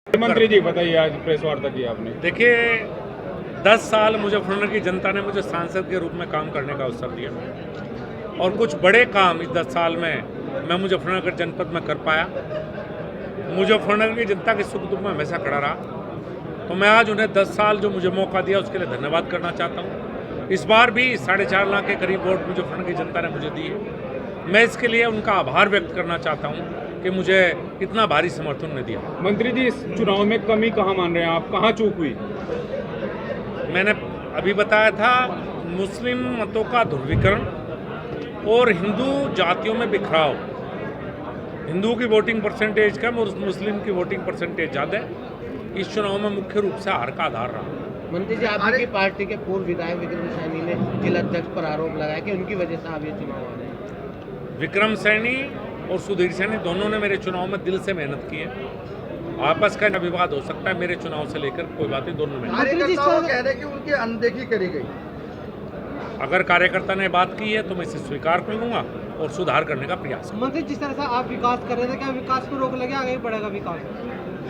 मंत्री जी बताइए, आज प्रेस वार्ता की आपने। देखिए, 10 साल मुजफ्फरनगर की जनता ने मुझे सांसद के रूप में काम करने का अवसर दिया और कुछ बड़े काम इस 10 साल में मैं मुजफ्फरनगर जनपद में कर पाया। मुजफ्फरनगर की जनता के सुख दुख में हमेशा खड़ा रहा। तो मैं आज उन्हें 10 साल जो मुझे मौका दिया उसके लिए धन्यवाद करना चाहता हूँ। इस बार भी 4.5 लाख के करीब वोट मुजफ्फरनगर की जनता ने मुझे दिए। मैं इसके लिए उनका आभार व्यक्त करना चाहता हूँ कि मुझे इतना भारी समर्थन उन्हें दिया। मंत्री जी, इस चुनाव में कमी कहाँ मान रहे हैं आप, कहाँ चूक हुई? मैंने अभी बताया था, मुस्लिम मतों का ध्रुवीकरण और हिंदू जातियों में बिखराव। हिंदू की वोटिंग परसेंटेज कम और मुस्लिम की वोटिंग परसेंटेज ज़्यादा है। इस चुनाव में मुख्य रूप से हार का आधार रहा। मंत्री जी, आपकी पार्टी के पूर्व विधायक विक्रम सैनी ने जिला अध्यक्ष पर आरोप लगाया कि उनकी वजह से आप ये चुनाव आ रहे हैं। विक्रम सैनी और सुधीर सैनी दोनों ने मेरे चुनाव में दिल से मेहनत की है। आपस का विवाद हो सकता है, मेरे चुनाव से लेकर कोई बातें दोनों में। कार्यकर्ताओं कह रहे हैं कि उनकी अनदेखी करी गई। अगर कार्यकर्ता ने बात की है तो मैं इसे स्वीकार कर लूंगा और सुधार करने का प्रयास करूंगा। मंत्री, जिस तरह से आप विकास कर रहे थे, क्या विकास को रोक लगे, आगे बढ़ेगा विकास?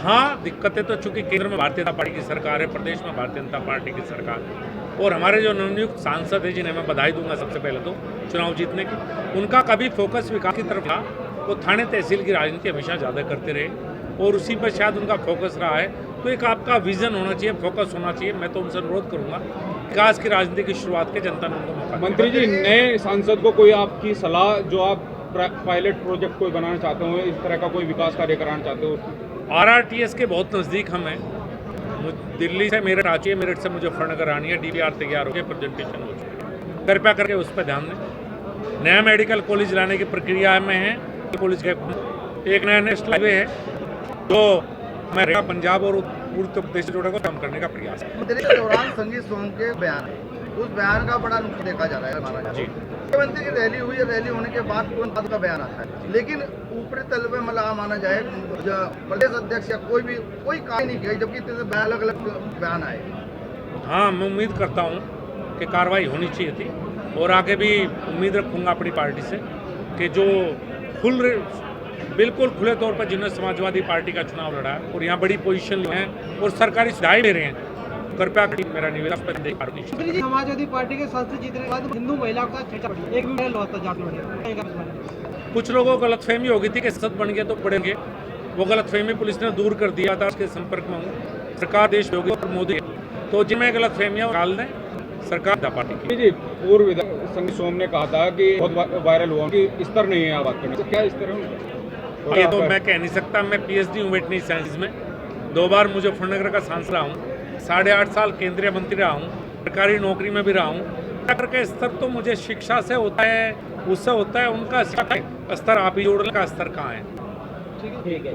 हाँ, दिक्कतें तो चूंकि केंद्र में भारतीय जनता पार्टी की सरकार है, प्रदेश में भारतीय जनता पार्टी की सरकार है और हमारे जो नवनियुक्त सांसद है, जिन्हें मैं बधाई दूंगा सबसे पहले तो चुनाव जीतने की, उनका कभी फोकस विकास की तरफ था। वो थाने तहसील की राजनीति हमेशा ज़्यादा करते रहे और उसी पर शायद उनका फोकस रहा है। तो एक आपका विजन होना चाहिए, फोकस होना चाहिए। मैं तो उनसे अनुरोध करूंगा, विकास की राजनीति की शुरुआत के जनता ने उनको मौका दिया। मंत्री जी, नए सांसद को कोई आपकी सलाह, जो आप पायलट प्रोजेक्ट कोई बनाना चाहते हो, इस तरह का कोई विकास कार्य कराना चाहते हो? RRTS के बहुत नज़दीक हम हैं। दिल्ली से मेरठ आती है, मेरठ से मुजफ्फरनगर आनी है। DPR तैयार हो गया, प्रेजेंटेशन हो चुकी है। कृपया करके उस पर ध्यान दें। नया मेडिकल कॉलेज लाने की प्रक्रिया में है। कॉलेज के एक नया नेशनल हाईवे है जो मैं पंजाब और उत्तर प्रदेश से जोड़ेगा, काम करने का प्रयास है। मंत्री के दौरान संगीत सोम के बयान है, उस बयान का बड़ा नुकसान देखा जा रहा है हमारा जी। मुख्यमंत्री की रैली हुई है, रैली होने के बाद तुरंत बाद का बयान आता है, लेकिन ऊपरी तल पे मतलब माना जाए प्रदेश अध्यक्ष या कोई कार्य नहीं किया, जबकि इतने अलग अलग बयान आए। हाँ, मैं उम्मीद करता हूँ कि कार्रवाई होनी चाहिए थी और आगे भी उम्मीद रखूँगा अपनी पार्टी से कि जो बिल्कुल खुले तौर पर जिन्होंने समाजवादी पार्टी का चुनाव लड़ा है और यहाँ बड़ी पोजीशन ली है और सरकारी सुविधाएं ले रहे हैं, कृपया मेरा निवेदन। समाजवादी पार्टी के सांसद जीतने के बाद हिंदू महिला का एक कुछ लोगों को गलतफहमी हो गई थी कि सांसद बन गए तो पढ़ेंगे। वो गलतफहमी पुलिस ने दूर कर दिया था। उसके संपर्क में हूँ, सरकार देश योगी और मोदी, तो जिनमें गलतफहमियां डाल दें सरकार पार्टी की। जी, पूर्व विधायक संगीत सोम ने कहा था कि बहुत वायरल हुआ कि स्तर नहीं है बात करने, तो क्या इस तरह? ये तो मैं कह नहीं सकता। मैं PhD हूँ वेटनरी साइंस में, 2 बार मुजफ्फरनगर का सांसद रहा हूँ, 8.5 साल केंद्रीय मंत्री रहा हूँ, सरकारी नौकरी में भी रहा हूँ। करके स्तर तो मुझे शिक्षा से होता है, उससे होता है। उनका स्तर आप ही जोड़ने का स्तर कहाँ है? ठीक है।